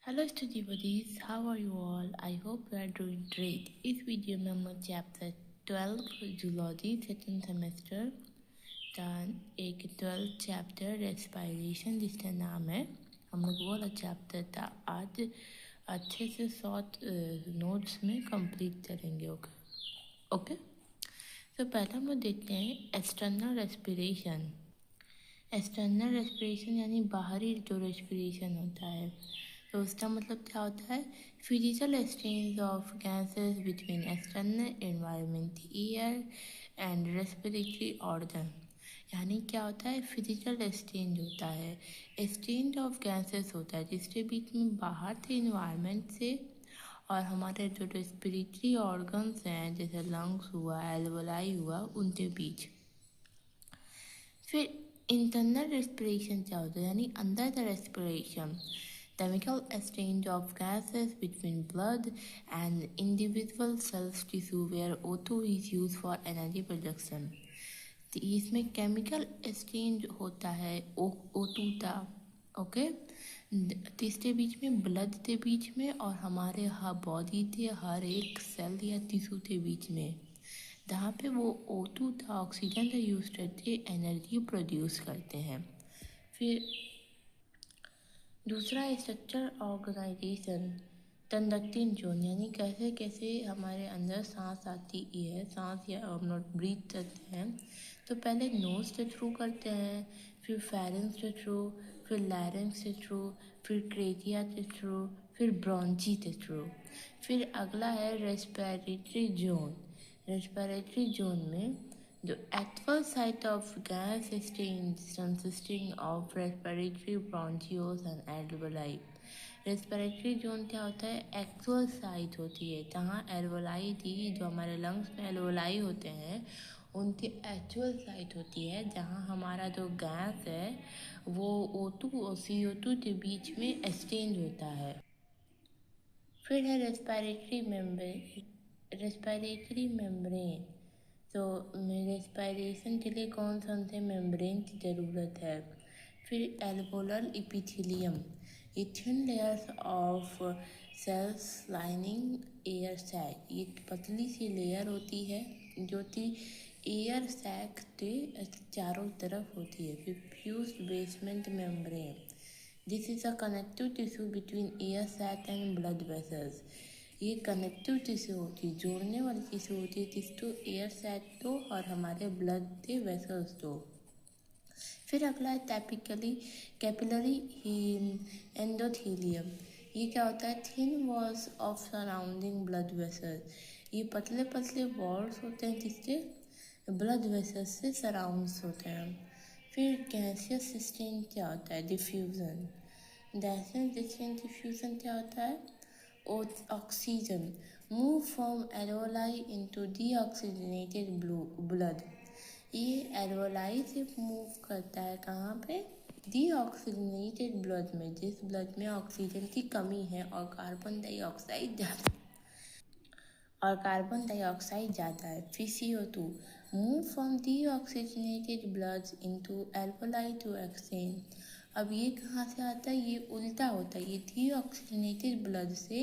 Hello study buddies, how are you all? I hope you are doing great. इस video में हम chapter 12 zoology second semester का एक 12 chapter respiration जिसका नाम है हम लोग वो वाला चैप्टर था आज अच्छे से शॉर्ट नोट्स में कंप्लीट करेंगे। ओके तो पहले हम लोग देखते हैं एक्सटर्नल रेस्पिरेशन। एक्सटर्नल रेस्पिरेशन यानी बाहरी जो रेस्पिरेशन होता है तो उसका मतलब क्या होता है? Physical exchange of gases between external environment air and respiratory organ. यानी क्या होता है? फिजिकल एक्सचेंज होता है, एक्सचेंज ऑफ गैसेस होता है जिसके बीच में बाहर से इन्वायरमेंट से और हमारे जो रेस्पिरेटरी ऑर्गन्स हैं जैसे लंग्स हुआ, एल्वोलाई हुआ, उनके बीच। फिर इंटरनल रेस्पिरेशन क्या होता है? यानी अंदर the respiration, chemical exchange of gases between blood and individual cells tissue where O2 is used for energy production। तो इसमें केमिकल एक्सचेंज होता है O2 का। ओके तो इसके बीच में ब्लड के बीच में और हमारे बॉडी के हर एक सेल या टिश्यू के बीच में, जहाँ पे वो O2 का ऑक्सीजन का यूज़ करके एनर्जी प्रोड्यूस करते हैं। फिर दूसरा स्ट्रक्चर ऑर्गेनाइजेशन, कंडक्टिंग जोन, यानी कैसे कैसे हमारे अंदर सांस आती है, सांस या हम लोग ब्रीथ करते हैं। तो पहले नोज से थ्रू करते हैं, फिर फेरेंस से थ्रू, फिर लैरिंक्स से थ्रू, फिर ट्रेकिया से थ्रू, फिर ब्रोंची से थ्रू। फिर अगला है रेस्पिरेटरी जोन। रेस्पिरेटरी जोन में the actual site of gas exchange consisting of respiratory bronchioles and alveoli। Respiratory zone क्या होता है? एक्चुअल साइट होती है जहाँ एल्वोलाई थी, जो हमारे लंग्स में एल्वोलाई होते हैं उनकी एक्चुअल साइट होती है जहाँ हमारा जो गैस है वो O2 और CO2 के बीच में एक्सचेंज होता है। फिर है रेस्पिरेटरी मेम्ब्रेन। तो रेस्पिरेशन के लिए कौन से मेम्ब्रेन की ज़रूरत है? फिर एल्वोलर इपिथेलियम, ये thin layers of cells lining air sac, ये पतली सी लेयर होती है जो कि एयर सैक के चारों तरफ होती है। फिर fused basement membrane, this is a connective tissue between air sac and blood vessels. ये कनेक्टिव टिश्यू होती है, जोड़ने वाली टिश्यू होती है टिश्यू एयर सैक को और हमारे ब्लड के वेसल्स को। फिर अगला है कैपिलरी एंडोथेलियम। ये क्या होता है? Thin walls of surrounding blood vessels, ये पतले पतले वॉल्स होते हैं जिसके ब्लड वेसल्स से सराउंड्स होते हैं। फिर गैसियस सिस्टम क्या होता है? डिफ्यूज़न। गैसियस सिस्टम डिफ्यूज़न क्या होता है? Oxygen move from alveoli into deoxygenated blood। ये एल्वोलाई से मूव करता है कहाँ पे? डीऑक्सीजनेटेड ब्लड में, जिस ब्लड में ऑक्सीजन की कमी है और कार्बन डाइऑक्साइड ज़्यादा है। फिर CO2 move from deoxygenated blood into alveoli to exchange. अब ये कहाँ से आता है? ये उल्टा होता है, ये डीऑक्सीजनेटेड ब्लड से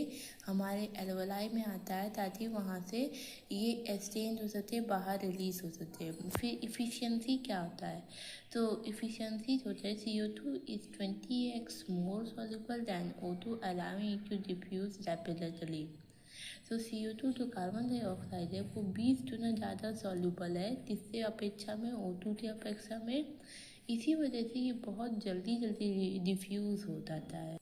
हमारे एल्वोलाई में आता है ताकि वहाँ से ये एक्सचेंज हो सकते, बाहर रिलीज हो सकते। फिर इफ़िशियंसी क्या होता है? तो इफ़िशियंसी होता है CO2 is 20x more soluble than O2 allowing it to diffuse rapidly। तो CO2 जो कार्बन डाइऑक्साइड है वो 20 गुना ज़्यादा सॉल्यूबल है जिससे अपेक्षा में O2 की अपेक्षा में, इसी वजह से ये बहुत जल्दी डिफ्यूज़ हो जाता है।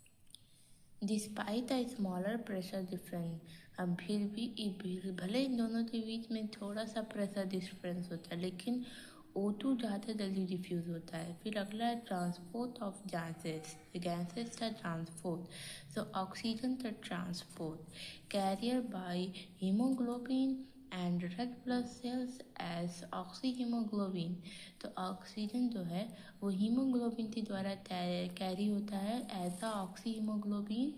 Despite a smaller pressure difference, अब फिर भी भले इन दोनों के बीच में थोड़ा सा प्रेशर डिफरेंस होता है लेकिन O2 ज़्यादा जल्दी डिफ्यूज़ होता है। फिर अगला है ट्रांसपोर्ट ऑफ गैसेस का ट्रांसपोर्ट। सो ऑक्सीजन का transport carrier by haemoglobin and red blood cells as oxyhaemoglobin. तो ऑक्सीजन जो है वो हीमोग्लोबिन के द्वारा कैरी होता है एज अ ऑक्सीहीमोग्लोबिन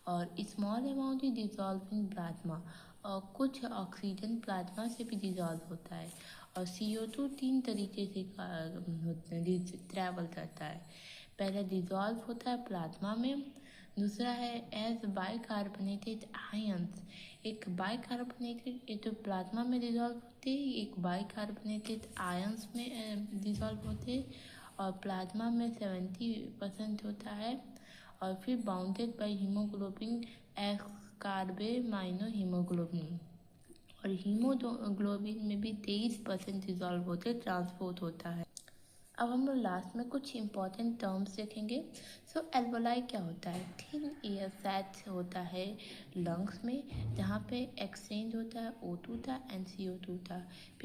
और small amount is dissolve in plasma, और कुछ ऑक्सीजन प्लाज्मा से भी डिजॉल्व होता है। और CO2 तीन तरीके से ट्रैवल करता है। पहले डिजॉल्व होता है प्लाज्मा में, दूसरा है एज बाइकार्बोनेटेड आयंस। एक बाइकार्बोनेटेड ये तो प्लाज्मा में डिजॉल्व होते हैं, एक बाइकार्बोनेटेड आयंस में डिजॉल्व होते हैं और प्लाज्मा में 70% होता है और फिर बाउंडेड बाय हीमोग्लोबिन एक्सकार्बे माइनो हीमोग्लोबिन। और हीमोग्लोबिन में भी 23% डिजॉल्व होते ट्रांसपोर्ट होता है। अब हम लोग लास्ट में कुछ इंपॉर्टेंट टर्म्स देखेंगे। सो एल्वोलाई क्या होता है? थिन एयर सैच होता है लंग्स में, जहाँ पे एक्सचेंज होता है O2 था एंड CO2 था। फिर